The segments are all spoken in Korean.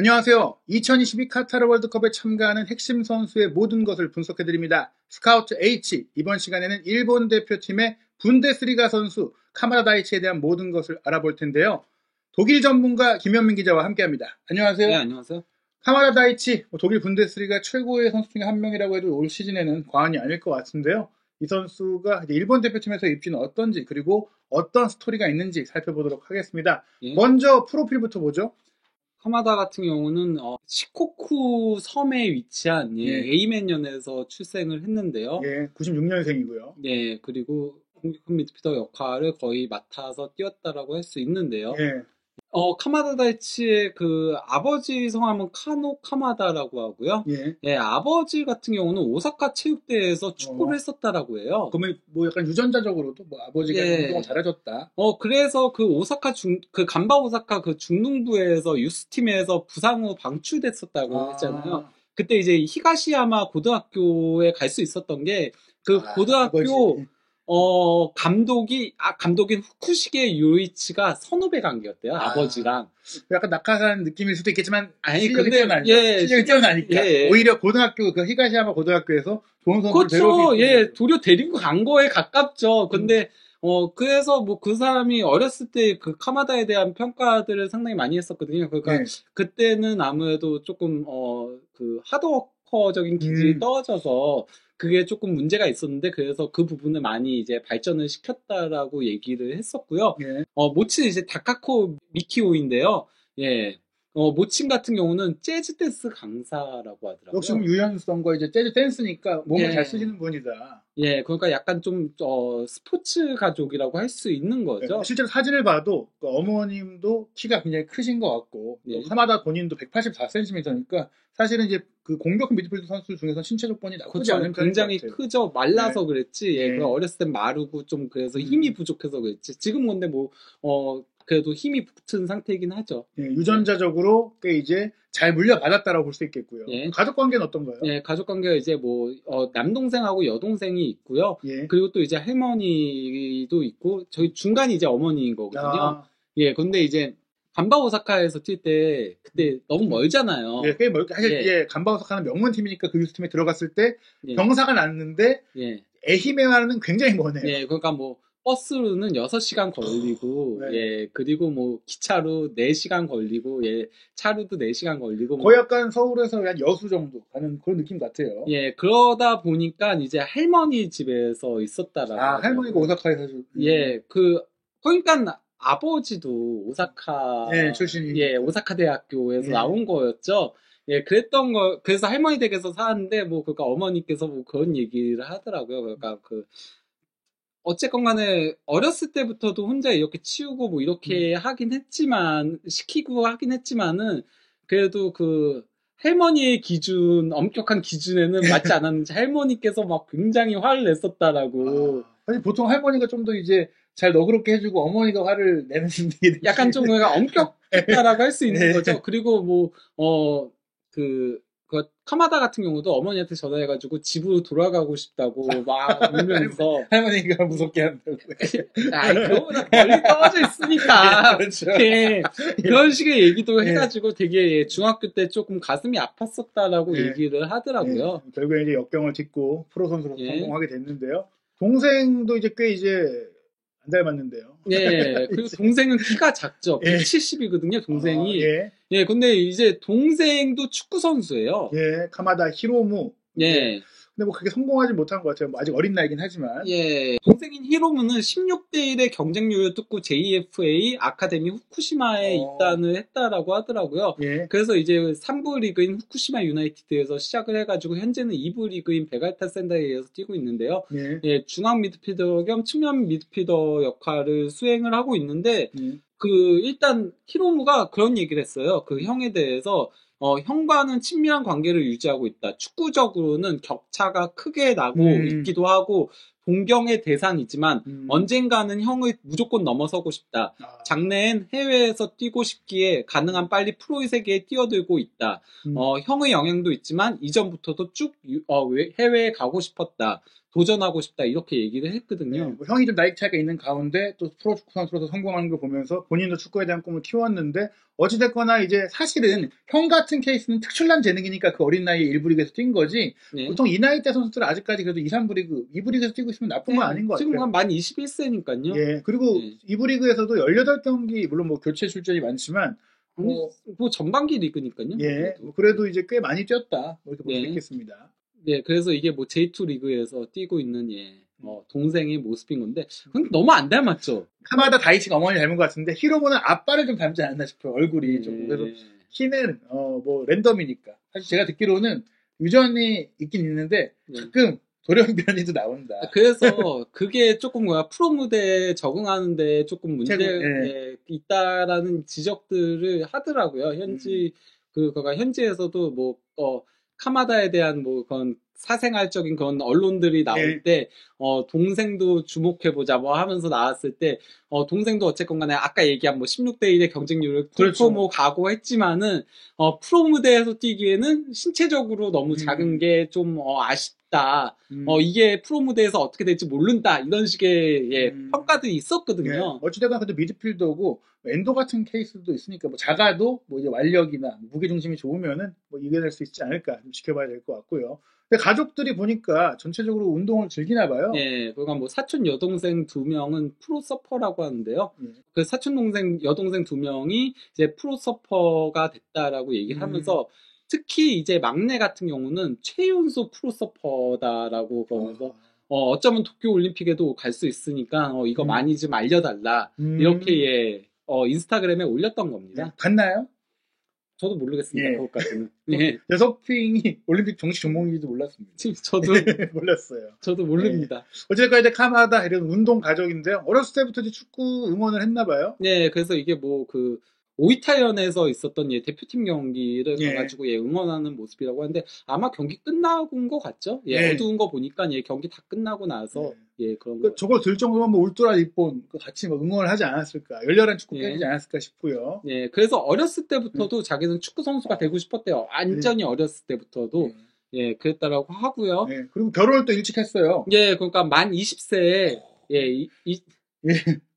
안녕하세요. 2022 카타르 월드컵에 참가하는 핵심 선수의 모든 것을 분석해드립니다. 스카우트 H. 이번 시간에는 일본 대표팀의 분데스리가 선수 카마다 다이치에 대한 모든 것을 알아볼 텐데요. 독일 전문가 김현민 기자와 함께합니다. 안녕하세요. 네, 안녕하세요. 카마다 다이치, 독일 분데스리가 최고의 선수 중에 한 명이라고 해도 올 시즌에는 과언이 아닐 것 같은데요. 이 선수가 이제 일본 대표팀에서 입지는 어떤지, 그리고 어떤 스토리가 있는지 살펴보도록 하겠습니다. 예. 먼저 프로필부터 보죠. 카마다 같은 경우는 시코쿠 섬에 위치한 예. A맨연에서 출생을 했는데요. 예, 96년생이고요. 네, 그리고 공격 미드필더 역할을 거의 맡아서 뛰었다라고 할 수 있는데요. 예. 카마다 다이치의 그 아버지 성함은 카노 카마다라고 하고요. 예. 예, 아버지 같은 경우는 오사카 체육대회에서 축구를 했었다라고 해요. 그러면 뭐 약간 유전자적으로도 뭐 아버지가 예. 운동을 잘해줬다. 그래서 그 간바 오사카 그 중등부에서 유스팀에서 부상 후 방출됐었다고 했잖아요. 그때 이제 히가시야마 고등학교에 갈 수 있었던 게 그 고등학교 아버지. 감독인 후쿠시게 요이치가 선후배 관계였대요. 아버지랑. 약간 낙하산 느낌일 수도 있겠지만 아니, 실력이 근데, 뛰어나니까. 예, 실력이 뛰어나니까. 예. 오히려 고등학교 그 히가시야마 고등학교에서 좋은 선수를 그렇죠. 데려오기 예, 도리어 데리고 간 거에 가깝죠. 근데 그래서 뭐 그 사람이 어렸을 때 그 카마다에 대한 평가들을 상당히 많이 했었거든요. 그러니까 네. 그때는 아무래도 조금 그 하드워커적인 기질이 떨어져서 그게 조금 문제가 있었는데, 그래서 그 부분을 많이 이제 발전을 시켰다라고 얘기를 했었고요. 예. 모치는 이제 다카코 미키오인데요. 예. 모친 같은 경우는 재즈 댄스 강사라고 하더라고요. 역시 유연성과 이제 재즈 댄스니까 몸을 예. 잘 쓰시는 분이다. 예, 그러니까 약간 좀 스포츠 가족이라고 할 수 있는 거죠. 실제로 사진을 봐도 그 어머님도 키가 굉장히 크신 것 같고 예. 카마다 본인도 184cm니까 사실은 이제 그 공격 미드필더 선수 중에서 신체 조건이 나쁘지 그렇죠. 않은 편인 굉장히 것 같아요. 크죠. 말라서 네. 그랬지. 예, 네. 그 어렸을 땐 마르고 좀 그래서 힘이 부족해서 그랬지. 지금 근데 뭐 그래도 힘이 붙은 상태이긴 하죠. 예, 유전자적으로 꽤 이제 잘 물려받았다라고 볼 수 있겠고요. 예. 가족 관계는 어떤가요? 예, 가족 관계가 이제 뭐 남동생하고 여동생이 있고요. 예. 그리고 또 이제 할머니도 있고 저희 중간이 이제 어머니인 거거든요. 예, 근데 이제 간바 오사카에서 뛸 때 그때 너무 멀잖아요. 예, 꽤 멀게 사실 이제 간바 오사카는 명문팀이니까 그 유스팀에 들어갔을 때 병사가 났는데 에히메와는 굉장히 머네요. 예, 그러니까 뭐 버스로는 6시간 걸리고, 예, 그리고 뭐 기차로 4시간 걸리고, 예, 차로도 4시간 걸리고. 거의 약간 서울에서 한 여수 정도 가는 그런 느낌 같아요. 예, 그러다 보니까 이제 할머니 집에서 있었다라고. 할머니가 오사카에서. 예, 그러니까 아버지도 오사카. 출신이. 예, 오사카 대학교에서 나온 거였죠. 예, 그래서 할머니 댁에서 사는데, 그러니까 어머니께서 뭐 그런 얘기를 하더라고요. 그러니까 어쨌건 간에 어렸을 때부터도 혼자 이렇게 치우고 뭐 이렇게 시키고 하긴 했지만은 그래도 그 할머니의 엄격한 기준에는 맞지 않았는지 할머니께서 막 굉장히 화를 냈었다라고. 아니, 보통 할머니가 좀 더 이제 잘 너그럽게 해주고 어머니가 화를 내는 게 약간 좀 엄격했다라고 할 수 있는 거죠. 그리고 카마다 같은 경우도 어머니한테 전화해가지고 집으로 돌아가고 싶다고 막 울면서. 할머니가 무섭게 한다고. 그거보다 멀리 떨어져 있으니까. 그렇죠. 그런 식의 얘기도 해가지고 되게 중학교 때 조금 가슴이 아팠었다라고 얘기를 하더라고요. 결국에 이제 역경을 딛고 프로 선수로 성공하게 됐는데요. 동생도 이제 꽤 이제 안 닮았는데요. 예, 그리고 동생은 키가 작죠. 170이거든요, 동생이. 예, 근데 이제 동생도 축구 선수예요. 예, 카마다 히로무. 예. 근데 뭐 그게 성공하지 못한 것 같아요. 뭐 아직 어린 나이긴 하지만. 예. 동생인 히로무는 16대 1의 경쟁률을 뚫고 JFA 아카데미 후쿠시마에 입단을 했다라고 하더라고요. 예. 그래서 이제 3부 리그인 후쿠시마 유나이티드에서 시작을 해가지고 현재는 2부 리그인 베갈타 센다이에서 뛰고 있는데요. 예, 중앙 미드필더 겸 측면 미드필더 역할을 수행을 하고 있는데 일단 히로무가 그런 얘기를 했어요. 그 형에 대해서 형과는 친밀한 관계를 유지하고 있다. 축구적으로는 격차가 크게 나고 있기도 하고 동경의 대상이지만 언젠가는 형을 무조건 넘어서고 싶다. 장래엔 해외에서 뛰고 싶기에 가능한 빨리 프로의 세계에 뛰어들고 있다. 형의 영향도 있지만 이전부터도 쭉 해외에 가고 싶었다. 도전하고 싶다. 이렇게 얘기를 했거든요. 네, 뭐 형이 좀 나이 차이가 있는 가운데 또 프로 축구 선수로서 성공하는 걸 보면서 본인도 축구에 대한 꿈을 키웠는데 어찌됐거나 이제 사실은 형 같은 케이스는 특출난 재능이니까 그 어린 나이에 1부 리그에서 뛴 거지. 네. 보통 이 나이 때 선수들은 아직까지 그래도 2, 3부 리그, 2부 리그에서 뛰고 있으면 나쁜 건 아닌 것 같아요. 지금 만 21세니까요. 예, 그리고 2부 리그에서도 18경기 물론 뭐 교체 출전이 많지만 뭐 전반기 리그니까요. 예, 그래도 이제 꽤 많이 뛰었다. 이렇게 볼 수 있겠습니다. 네, 그래서 이게 뭐 J2 리그에서 뛰고 있는 동생의 모습인 건데 근데 너무 안 닮았죠. 카마다 다이치가 어머니 닮은 것 같은데 히로모는 아빠를 좀 닮지 않았나 싶어요. 얼굴이 좀. 그래서 키는 뭐 랜덤이니까. 사실 제가 듣기로는 유전이 있긴 있는데 가끔 돌연변이도 나온다. 그래서 그게 조금 프로 무대에 적응하는데 조금 문제가 있다라는 지적들을 하더라고요. 현지에서도 뭐 카마다에 대한 뭐 그런 사생활적인 그런 언론들이 나올 때 동생도 주목해보자 뭐 하면서 나왔을 때 동생도 어쨌건 간에 아까 얘기한 뭐 16대 1의 경쟁률을 뚫고 뭐 가고 했지만은 프로 무대에서 뛰기에는 신체적으로 너무 작은 게 좀 아쉽다. 이게 프로 무대에서 어떻게 될지 모른다. 이런 식의 평가들이 있었거든요. 어찌됐건 근데 미드필더고 엔도 같은 케이스도 있으니까 뭐 작아도 뭐 이제 완력이나 무게 중심이 좋으면은 뭐 이겨낼 수 있지 않을까 좀 지켜봐야 될 것 같고요. 근데 가족들이 보니까 전체적으로 운동을 즐기나 봐요. 네, 그러니까 뭐 사촌 여동생 2명은 프로 서퍼라고 하는데요. 그 사촌 여동생 2명이 이제 프로 서퍼가 됐다라고 얘기를 하면서 특히 이제 막내 같은 경우는 최윤수 프로 서퍼다라고 그러면서 어쩌면 도쿄 올림픽에도 갈 수 있으니까 이거 많이 좀 알려달라 이렇게 인스타그램에 올렸던 겁니다. 봤나요? 저도 모르겠습니다. 그것까지는. 여서핑이 올림픽 정식 종목인지도 몰랐습니다. 저도 몰랐어요. 저도 모릅니다. 어쨌든 이제 카마다 이런 운동 가족인데요. 어렸을 때부터 이제 축구 응원을 했나 봐요. 네, 그래서 이게 뭐 오이타현에서 있었던 대표팀 경기를 가가지고 응원하는 모습이라고 하는데 아마 경기 끝나고 것 같죠? 어두운 거 보니까 경기 다 끝나고 나서 그런 거. 저걸 들 정도면 뭐 울트라 리본 같이 막 응원을 하지 않았을까? 열렬한 축구 팬이지 않았을까 싶고요. 네, 그래서 어렸을 때부터도 자기는 축구 선수가 되고 싶었대요. 완전히 어렸을 때부터도. 그랬다라고 하고요. 그리고 결혼을 또 일찍 했어요. 그러니까 만 20세에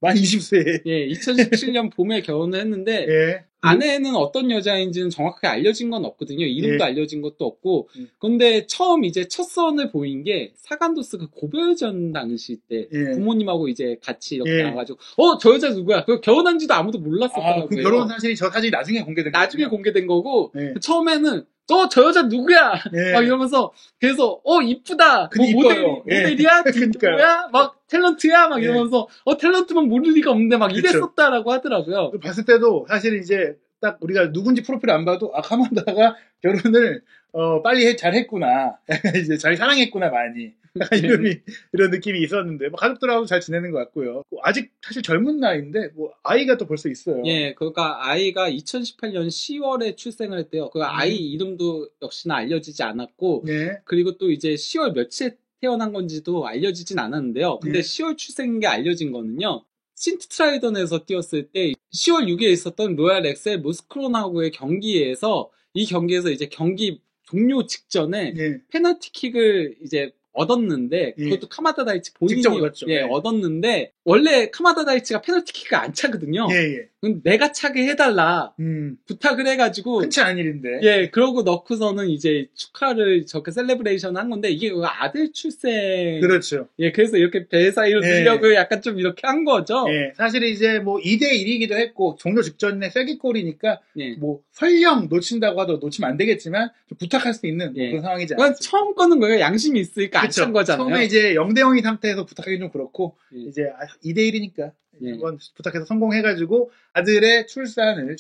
만 20세에 2017년 봄에 결혼을 했는데 아내는 어떤 여자인지는 정확하게 알려진 건 없거든요. 이름도 알려진 것도 없고. 근데 처음 이제 첫 선을 보인 게 사간도스 그 고별전 당시 때 부모님하고 이제 같이 이렇게 나와가지고 저 여자 누구야? 그 결혼한지도 아무도 몰랐었더라고요. 그 결혼 사실이 저 사진이 나중에 공개된 거고 처음에는 저 여자 누구야? 막 이러면서 그래서 이쁘다. 뭐 모델이야? 누구야? 막 탤런트야? 막 이러면서 이러면서 탤런트만 모를 리가 없는데 막 이랬었다라고 하더라고요. 봤을 때도 사실 이제 딱 우리가 누군지 프로필 안 봐도 카만다가 결혼을 빨리 잘했구나. 이제 잘 사랑했구나 많이. 이런 느낌이 있었는데 뭐 가족들하고 잘 지내는 것 같고요. 아직 사실 젊은 나이인데 뭐 아이가 또 벌써 있어요. 그러니까 아이가 2018년 10월에 출생을 했대요. 그 아이 이름도 역시나 알려지지 않았고 그리고 또 이제 10월 며칠에 태어난 건지도 알려지진 않았는데요. 근데 10월 출생인 게 알려진 거는요. 신트트라이던에서 뛰었을 때 10월 6일에 있었던 로얄 엑셀 모스크론하고의 경기에서 이 경기에서 이제 경기 종료 직전에 페널티킥을 이제 얻었는데 그것도 카마다 다이치 본인이 얻었는데 원래 카마다 다이치가 페널티킥을 안 차거든요. 내가 차게 해달라 부탁을 해가지고 흔치 않은 일인데 그러고 넣고서는 이제 축하를 저렇게 셀레브레이션을 한 건데 이게 아들 출생 그렇죠. 그래서 이렇게 배 사이로 넣으려고 약간 좀 이렇게 한 거죠. 사실 이제 뭐 2대1이기도 했고 종료 직전에 쐐기골이니까 뭐 설령 놓친다고 하도 놓치면 안 되겠지만 좀 부탁할 수 있는 그런 상황이지 않습니까? 처음 거는 거예요. 양심이 있으니까 안 찬 거잖아요. 처음에 이제 0대0인 상태에서 부탁하기 좀 그렇고 이제 2대1이니까 한번 부탁해서 성공해가지고 아들의 출생을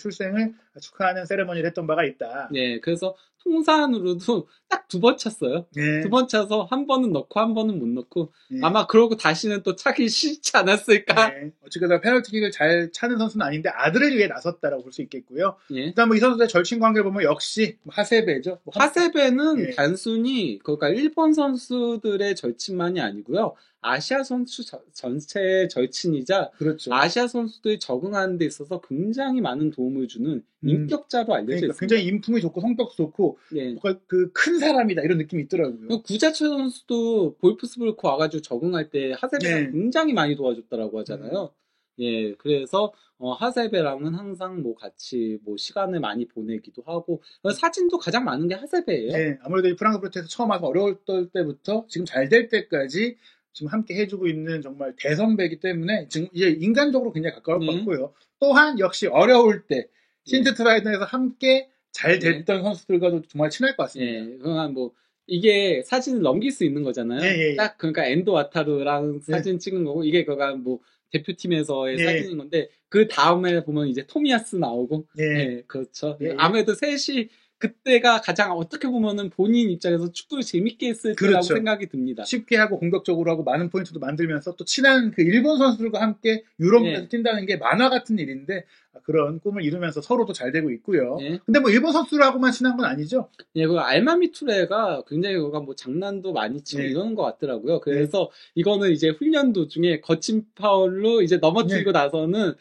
축하하는 세레머니를 했던 바가 있다. 그래서 통산으로도 딱 2번 찼어요. 2번 차서 한 번은 넣고 한 번은 못 넣고 아마 그러고 다시는 또 차기 싫지 않았을까. 어쨌든 페널티킥을 잘 차는 선수는 아닌데 아들을 위해 나섰다라고 볼 수 있겠고요. 일단 뭐 이 선수의 절친 관계를 보면 역시 하세베죠. 하세베는 단순히 그러니까 일본 선수들의 절친만이 아니고요. 아시아 선수 전체의 절친이자 그렇죠. 아시아 선수들이 적응하는 데 있어서 굉장히 많은 도움을 주는 인격자로 알려져 그러니까 있습니다. 굉장히 인품이 좋고 성격도 좋고 예. 뭔가 그 큰 사람이다 이런 느낌이 있더라고요. 구자철 선수도 볼프스부르크 와가지고 적응할 때 하세베가 네. 굉장히 많이 도와줬다라고 하잖아요. 예, 그래서 하세베랑은 항상 뭐 같이 뭐 시간을 많이 보내기도 하고 사진도 가장 많은 게 하세베예요. 네, 아무래도 이 프랑크푸르트에서 처음 와서 어려웠을 때부터 지금 잘 될 때까지 지금 함께 해주고 있는 정말 대선배이기 때문에 지금 이제 인간적으로 굉장히 가까울 것 같고요. 또한 역시 어려울 때 신트트라이던에서 함께 잘 됐던 선수들과도 정말 친할 것 같습니다. 예, 그러니까 뭐 이게 사진을 넘길 수 있는 거잖아요. 예. 딱 그러니까 엔도 와타루랑 사진 찍은 거고 이게 그가 뭐 대표팀에서의 사진인 건데 그 다음에 보면 이제 토미야스 나오고 예, 그렇죠. 아무래도 셋이 그때가 가장 어떻게 보면은 본인 입장에서 축구를 재밌게 했을 때라고 생각이 듭니다. 쉽게 하고 공격적으로 하고 많은 포인트도 만들면서 또 친한 그 일본 선수들과 함께 유럽에서 뛴다는 게 만화 같은 일인데 그런 꿈을 이루면서 서로도 잘 되고 있고요. 근데 뭐 일본 선수들하고만 친한 건 아니죠? 예, 그 알마미 투레가 굉장히 그가 뭐 장난도 많이 치고 이러는 것 같더라고요. 그래서 이거는 이제 훈련 도중에 거친 파울로 이제 넘어뜨리고 나서는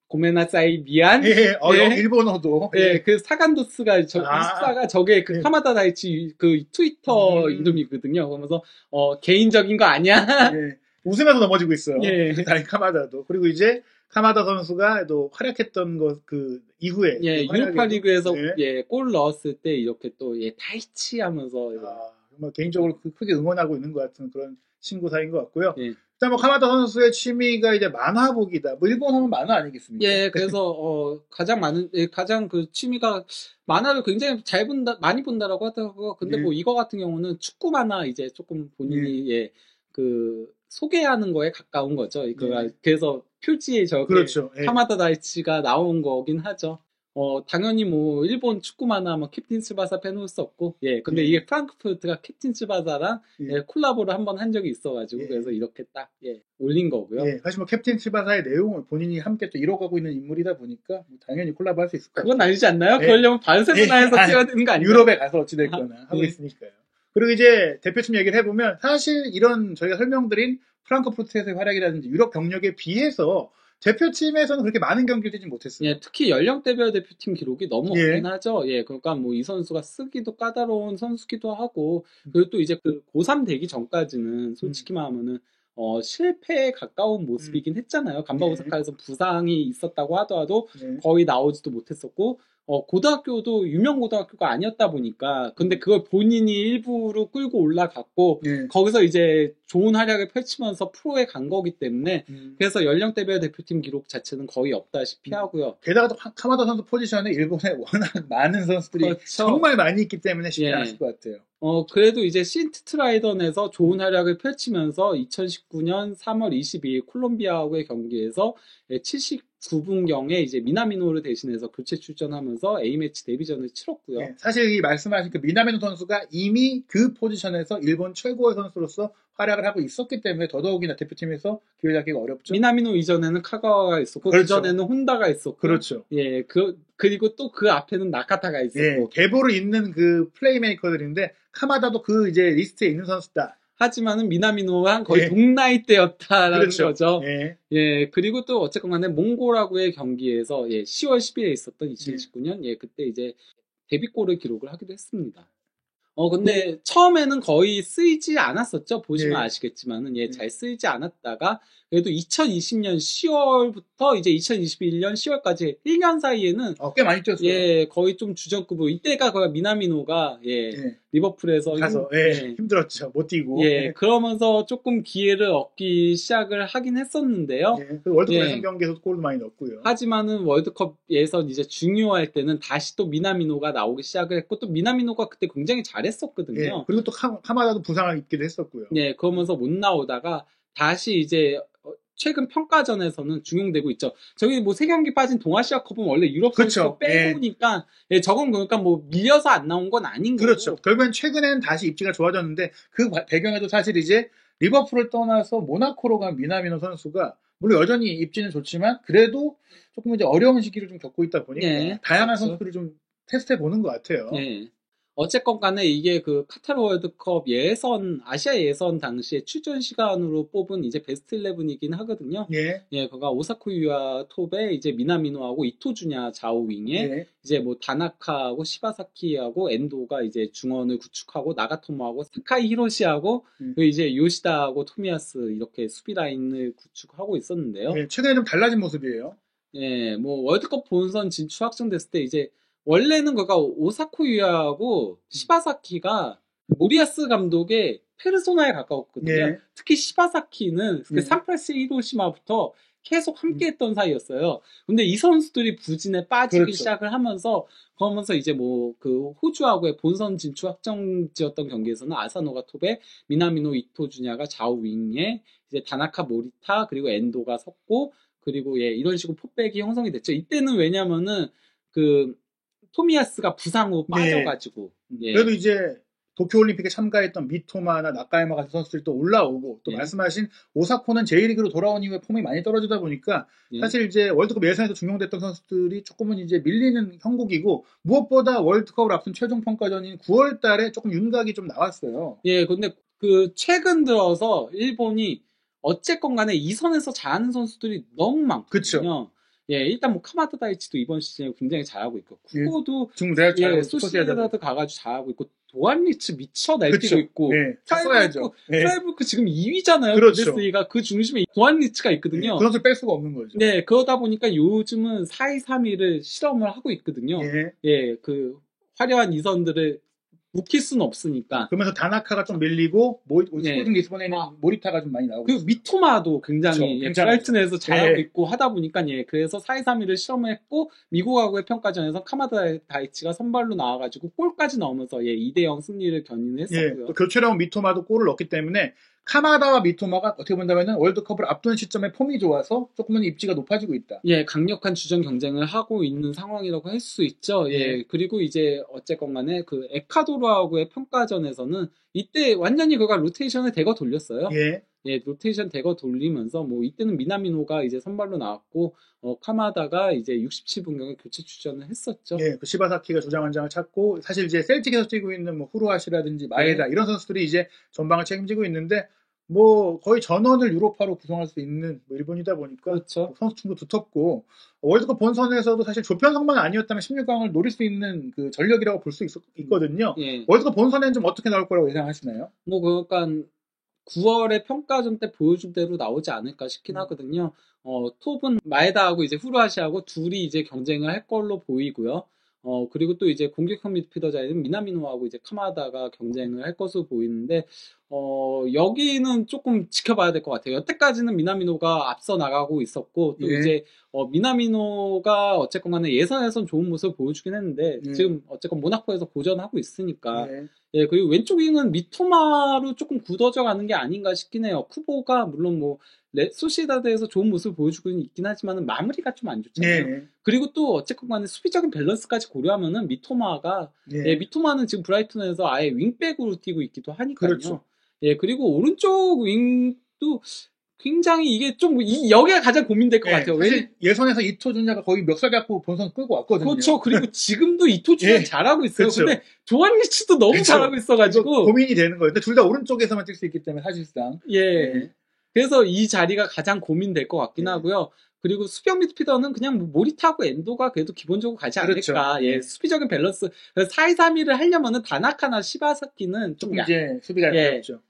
고메나사이 미안. 일본어도. 그 사간도스가 이사가 저게 그 카마다 다이치 그 트위터 이름이거든요. 그러면서 개인적인 거 아니야? 웃으면서 넘어지고 있어요. 다른 카마다도. 그리고 이제 카마다 선수가 또 활약했던 것 그 이후에 유로파 리그에서 골 넣었을 때 이렇게 또 다이치 하면서 정말 개인적으로 크게 응원하고 있는 것 같은 그런 친구 사이인 것 같고요. 일단 뭐 카마다 선수의 취미가 이제 만화 보기다. 뭐 일본 하면 만화 아니겠습니까? 그래서 가장 그 취미가 만화를 굉장히 많이 본다라고 하더라고요. 근데 뭐 이거 같은 경우는 축구 만화 이제 조금 본인이 그 소개하는 거에 가까운 거죠. 그래서 표지에 카마다 다이치가 나온 거긴 하죠. 당연히 뭐 일본 축구 만화 뭐 캡틴 츠바사 빼놓을 수 없고 근데 이게 프랑크푸르트가 캡틴 츠바사랑 콜라보를 한번 한 적이 있어가지고 그래서 이렇게 딱 올린 거고요. 사실 뭐 캡틴 츠바사의 내용을 본인이 함께 또 이뤄가고 있는 인물이다 보니까 뭐 당연히 콜라보 할 수 있을 것 같아요. 그건 아니지 않나요? 그러려면 바르셀로나에서 찍어야 되는 거 아니에요? 유럽에 가서 어찌됐거나 하고 있으니까요. 그리고 이제 대표팀 얘기를 해보면 사실 이런 저희가 설명드린 프랑크푸르트에서의 활약이라든지 유럽 경력에 비해서 대표팀에서는 그렇게 많은 경기를 뛰지 못했어요. 특히 연령대별 대표팀 기록이 너무 없긴 하죠. 그러니까 뭐 이 선수가 쓰기도 까다로운 선수기도 하고, 그리고 또 이제 그 고3 되기 전까지는 솔직히 말하면은, 실패에 가까운 모습이긴 했잖아요. 간바오사카에서 부상이 있었다고 하더라도 거의 나오지도 못했었고, 고등학교도 유명 고등학교가 아니었다 보니까 근데 그걸 본인이 일부러 끌고 올라갔고 거기서 이제 좋은 활약을 펼치면서 프로에 간 거기 때문에 그래서 연령대별 대표팀 기록 자체는 거의 없다시피 하고요. 게다가 또 카마다 선수 포지션에 일본에 워낙 많은 선수들이 정말 많이 있기 때문에 쉽지 않았을 것 같아요. 그래도 이제 신트트라이던에서 좋은 활약을 펼치면서 2019년 3월 22일 콜롬비아하고의 경기에서 79분경에 이제 미나미노를 대신해서 교체 출전하면서 A매치 데뷔전을 치렀고요. 사실 이 말씀하신 그 미나미노 선수가 이미 그 포지션에서 일본 최고의 선수로서 활약을 하고 있었기 때문에 더더욱이나 대표팀에서 기회 잡기가 어렵죠. 미나미노 이전에는 카가와가 있었고 그 전에는 혼다가 있었고 그리고 또 그 앞에는 나카타가 있었고 계보를 잇는 그 플레이메이커들인데 카마다도 그 이제 리스트에 있는 선수다. 하지만은 미나미노랑 거의 동나이 때였다라는 거죠. 그리고 또 어쨌건 간에 몽골하고의 경기에서 10월 10일에 있었던 2019년 그때 이제 데뷔골을 기록을 하기도 했습니다. 근데 처음에는 거의 쓰이지 않았었죠. 보시면 아시겠지만은 잘 쓰이지 않았다가 그래도 2020년 10월부터 이제 2021년 10월까지 1년 사이에는 꽤 많이 뛰었어요. 거의 좀 주전급으로 이때가 거의 미나미노가 리버풀에서 가서 힘들었죠. 못 뛰고. 그러면서 조금 기회를 얻기 시작을 하긴 했었는데요. 월드컵 예선 경기에서 골도 많이 넣었고요. 하지만은 월드컵에서 이제 중요할 때는 다시 또 미나미노가 나오기 시작을 했고 또 미나미노가 그때 굉장히 잘했었거든요. 그리고 또 카마다도 부상을 입기도 했었고요. 그러면서 못 나오다가 다시 이제 최근 평가전에서는 중용되고 있죠. 저기 뭐 3경기 빠진 동아시아컵은 원래 유럽 선수가 빼고 오니까 저건 그러니까 뭐 밀려서 안 나온 건 아닌 거고. 그렇죠. 결국엔 최근엔 다시 입지가 좋아졌는데 그 배경에도 사실 이제 리버풀을 떠나서 모나코로 간 미나미노 선수가 물론 여전히 입지는 좋지만 그래도 조금 이제 어려운 시기를 좀 겪고 있다 보니까 다양한 선수들을 좀 테스트해 보는 것 같아요. 어쨌건 간에 이게 그 카타르 월드컵 예선, 아시아 예선 당시에 출전 시간으로 뽑은 이제 베스트 11이긴 하거든요. 예. 예, 그가 오사쿠 유야 톱에 이제 미나미노하고 이토주냐 좌우윙에 예. 이제 뭐 다나카하고 시바사키하고 엔도가 이제 중원을 구축하고 나가토모하고 사카이 히로시하고 그리고 이제 요시다하고 토미야스 이렇게 수비 라인을 구축하고 있었는데요. 예, 최근에 좀 달라진 모습이에요. 예, 뭐 월드컵 본선 진출 확정됐을 때 이제 원래는 그가 오사쿠 유야하고 시바사키가 모리아스 감독의 페르소나에 가까웠거든요. 예. 특히 시바사키는 그 예. 산프레스 히로시마부터 계속 함께했던 사이였어요. 근데 이 선수들이 부진에 빠지기 그렇죠. 시작을 하면서 그러면서 이제 뭐 그 호주하고의 본선 진출 확정지었던 경기에서는 아사노가 톱에 미나미노 이토주냐가 좌우 윙에 이제 다나카 모리타 그리고 엔도가 섰고 그리고 예 이런 식으로 포백이 형성이 됐죠. 이때는 왜냐면은 그 토미야스가 부상으로 빠져가지고 예. 그래도 이제 도쿄올림픽에 참가했던 미토마나 나카야마 같은 선수들이 또 올라오고 또 예. 말씀하신 오사코는 J리그로 돌아온 이후에 폼이 많이 떨어지다 보니까 예. 사실 이제 월드컵 예선에서 중용됐던 선수들이 조금은 이제 밀리는 형국이고 무엇보다 월드컵을 앞둔 최종 평가전인 9월 달에 조금 윤곽이 좀 나왔어요. 예, 근데 그 최근 들어서 일본이 어쨌건 간에 이 선에서 잘하는 선수들이 너무 많거든요. 그쵸. 예, 일단 뭐 카마다 다이치도 이번 시즌에 굉장히 잘하고 있고 쿠보도 지금 대학 예, 소시에다드 가가지고 잘하고 있고 도안리츠 미쳐 날뛰고 그쵸. 있고 예, 쳤어야죠. 프라이브크 지금 2위잖아요. 그렇죠. 부데스리가 그 중심에 도안리츠가 있거든요. 그 선수 뺄 수가 없는 거죠. 네, 그러다 보니까 요즘은 4-2-3-1을 실험을 하고 있거든요. 예. 예, 그 화려한 이선들을 묵힐 수는 없으니까. 그러면서 다나카가 좀 밀리고 스포팅 리스본에는 모리타가 좀 많이 나오고 그 미토마도 굉장히 그렇죠. 브라이튼에서 잘하고 있고 하다 보니까 예, 그래서 4-2-3-1을 실험했고 미국하고의 평가전에서 카마다 다이치가 선발로 나와가지고 골까지 넣으면서 예, 2대0 승리를 견인했었고요. 예, 또 교체 나온 미토마도 골을 넣었기 때문에 카마다와 미토마가 어떻게 본다면은 월드컵을 앞둔 시점에 폼이 좋아서 조금은 입지가 높아지고 있다. 예, 강력한 주전 경쟁을 하고 있는 상황이라고 할 수 있죠. 예, 그리고 이제 어쨌건 간에 그 에콰도르하고의 평가전에서는 이때 완전히 그가 로테이션을 대거 돌렸어요. 예. 예, 로테이션 대거 돌리면서 뭐 이때는 미나미노가 이제 선발로 나왔고 카마다가 이제 67분경에 교체 출전을 했었죠. 예, 그 시바사키가 주장원장을 찾고 사실 이제 셀틱에서 뛰고 있는 뭐 후루아시라든지 마에다 이런 선수들이 이제 전방을 책임지고 있는데 뭐 거의 전원을 유로파로 구성할 수 있는 뭐 일본이다 보니까 그렇죠. 선수층도 두텁고 월드컵 본선에서도 사실 조편성만 아니었다면 16강을 노릴 수 있는 그 전력이라고 볼 수 있거든요. 예. 월드컵 본선에는 좀 어떻게 나올 거라고 예상하시나요? 뭐 그러니까 9월에 평가전 때 보여준 대로 나오지 않을까 싶긴 하거든요. 톱은 마에다하고 이제 후루아시하고 둘이 이제 경쟁을 할 걸로 보이고요. 그리고 또 이제 공격형 미드필더 자리는 미나미노하고 이제 카마다가 경쟁을 할 것으로 보이는데, 여기는 조금 지켜봐야 될 것 같아요. 여태까지는 미나미노가 앞서 나가고 있었고, 또 이제, 미나미노가 어쨌건 간에 예선에선 좋은 모습을 보여주긴 했는데, 지금 어쨌건 모나코에서 고전하고 있으니까, 예, 그리고 왼쪽 윙은 미토마로 조금 굳어져 가는 게 아닌가 싶긴 해요. 쿠보가 물론 뭐 소시에다드에서 좋은 모습을 보여주고 있긴 하지만 마무리가 좀 안 좋잖아요. 그리고 또 어쨌건 간에 수비적인 밸런스까지 고려하면은 미토마가 예, 미토마는 지금 브라이튼에서 아예 윙백으로 뛰고 있기도 하니까요. 그렇죠. 예, 그리고 오른쪽 윙도 굉장히 이게 좀 여기가 가장 고민될 것 같아요. 사실 예선에서 이토준야가 거의 멱살 잡고 본선 끌고 왔거든요. 그렇죠. 그리고 지금도 이토준야 잘하고 있어요. 그렇죠. 근데 조한리치도 너무 잘하고 있어가지고 고민이 되는 거예요. 근데 둘 다 오른쪽에서만 뛸 수 있기 때문에 사실상 그래서 이 자리가 가장 고민될 것 같긴 하고요. 그리고 수비형 미드필더는 그냥 뭐 모리타하고 엔도가 그래도 기본적으로 가지 않을까. 그렇죠. 예, 수비적인 밸런스. 4-2-3-1을 하려면은 다나카나 시바사키는 좀 이제 수비가 어렵죠.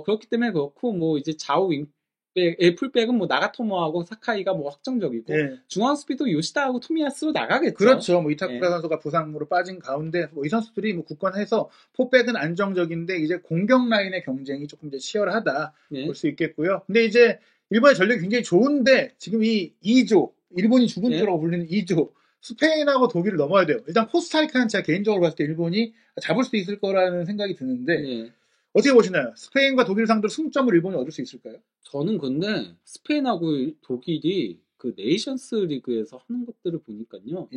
그렇기 때문에 그렇고 뭐 이제 좌우 윙백, 풀백은 뭐 나가토모하고 사카이가 뭐 확정적이고 중앙 수비도 요시다하고 토미야스로 나가겠죠. 그렇죠. 뭐 이타쿠라 선수가 부상으로 빠진 가운데 뭐 이 선수들이 뭐 굳건해서 포백은 안정적인데 이제 공격 라인의 경쟁이 조금 이제 치열하다 볼 수 있겠고요. 근데 이제 일본의 전력이 굉장히 좋은데 지금 이 2조 일본이 죽은 조라고 불리는 2조 스페인하고 독일을 넘어야 돼요. 일단 코스타리카는 제가 개인적으로 봤을 때 일본이 잡을 수 있을 거라는 생각이 드는데 어떻게 보시나요? 스페인과 독일 상대로 승점을 일본이 얻을 수 있을까요? 저는 근데 스페인하고 독일이 그 네이션스 리그에서 하는 것들을 보니까요.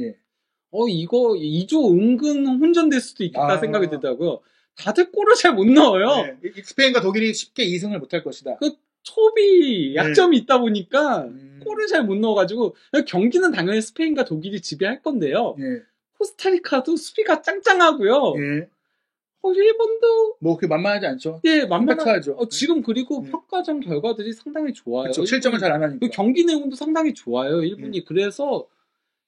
이거 2조 은근 혼전될 수도 있겠다 생각이 들더라고요. 다들 골을 잘 못 넣어요. 스페인과 독일이 쉽게 2승을 못할 것이다. 그 톱이 약점이 있다 보니까 골을 잘 못 넣어가지고 경기는 당연히 스페인과 독일이 지배할 건데요. 코스타리카도 수비가 짱짱하고요. 일본도 뭐 그렇게 만만하지 않죠. 예, 만만하죠. 컴팩트하죠. 지금 그리고 평가전 결과들이 상당히 좋아요. 그렇죠. 실점을 잘 안 하니까. 그 경기 내용도 상당히 좋아요. 일본이 그래서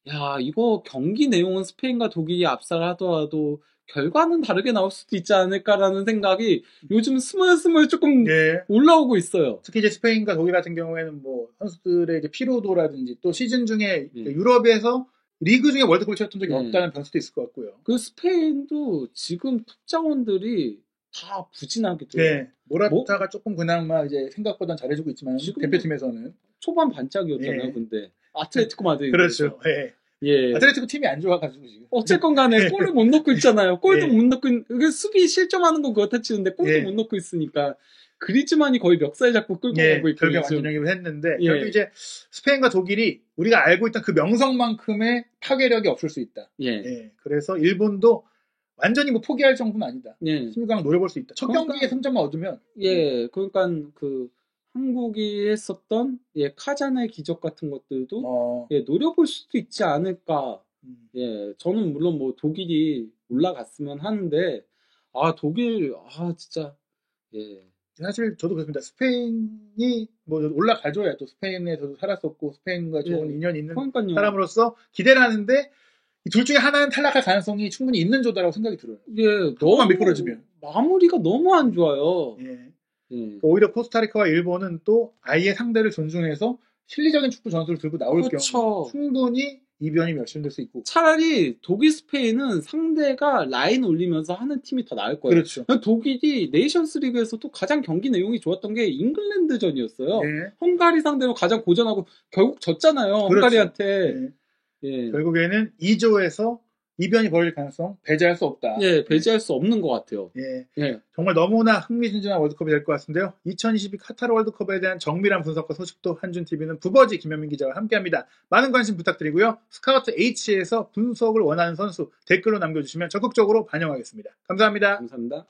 야, 이거 경기 내용은 스페인과 독일이 압살을 하더라도 결과는 다르게 나올 수도 있지 않을까라는 생각이 요즘 스물스물 조금 예. 올라오고 있어요. 특히 이제 스페인과 독일 같은 경우에는 뭐 선수들의 이제 피로도라든지 또 시즌 중에 예. 유럽에서 리그 중에 월드컵을 치렀던 적이 예. 없다는 변수도 있을 것 같고요. 그 스페인도 지금 톱자원들이 다 부진하게 돼요. 네. 모라타가 조금 그나마 이제 생각보단 잘해주고 있지만 지금 대표팀에서는 초반 반짝이었잖아요. 예. 근데 아틀레티코 마드리드 그렇죠. 예. 예. 아틀레티코 팀이 안 좋아가지고 지금. 어쨌건 간에 골을 못 넣고 있잖아요. 골도 예. 못 넣고 이게 수비 실점하는 건 그렇다 치는데 골도 예. 못 넣고 있으니까 그리즈만이 거의 멱살 잡고 끌고 예, 가고 있고 결국 완전히 했는데 예. 결국 이제 스페인과 독일이 우리가 알고 있던 그 명성만큼의 파괴력이 없을 수 있다. 예. 예. 그래서 일본도 완전히 뭐 포기할 정도는 아니다. 예. 16강 노려볼 수 있다. 첫 그러니까- 경기에 3점만 얻으면 예. 그러니까 그 한국이 했었던 예, 카자나의 기적 같은 것들도 예, 노려볼 수도 있지 않을까. 예. 저는 물론 뭐 독일이 올라갔으면 하는데 독일 진짜 예. 사실 저도 그렇습니다. 스페인이 뭐 올라가줘야 또 스페인에서도 살았었고 스페인과 좋은 예. 인연이 있는 그러니까요. 사람으로서 기대를 하는데 이 둘 중에 하나는 탈락할 가능성이 충분히 있는 조다라고 생각이 들어요. 예. 너무 미끄러지면 마무리가 너무 안 좋아요. 예. 예. 오히려 코스타리카와 일본은 또 아예 상대를 존중해서 실리적인 축구 전술을 들고 나올 그렇죠. 경우 충분히 이변이 멸실될 수 있고. 차라리 독일 스페인은 상대가 라인 올리면서 하는 팀이 더 나을 거예요. 그렇죠. 독일이 네이션스 리그에서 또 가장 경기 내용이 좋았던 게 잉글랜드전이었어요. 예. 헝가리 상대로 가장 고전하고 결국 졌잖아요. 그렇죠. 헝가리한테. 예. 예. 결국에는 2조에서 이변이 벌어질 가능성 배제할 수 없다. 예, 배제할 수 없는 것 같아요. 예. 예. 정말 너무나 흥미진진한 월드컵이 될 것 같은데요. 2022 카타르 월드컵에 대한 정밀한 분석과 소식도 한준TV는 부버지 김현민 기자와 함께합니다. 많은 관심 부탁드리고요. 스카우트 H에서 분석을 원하는 선수 댓글로 남겨주시면 적극적으로 반영하겠습니다. 감사합니다. 감사합니다.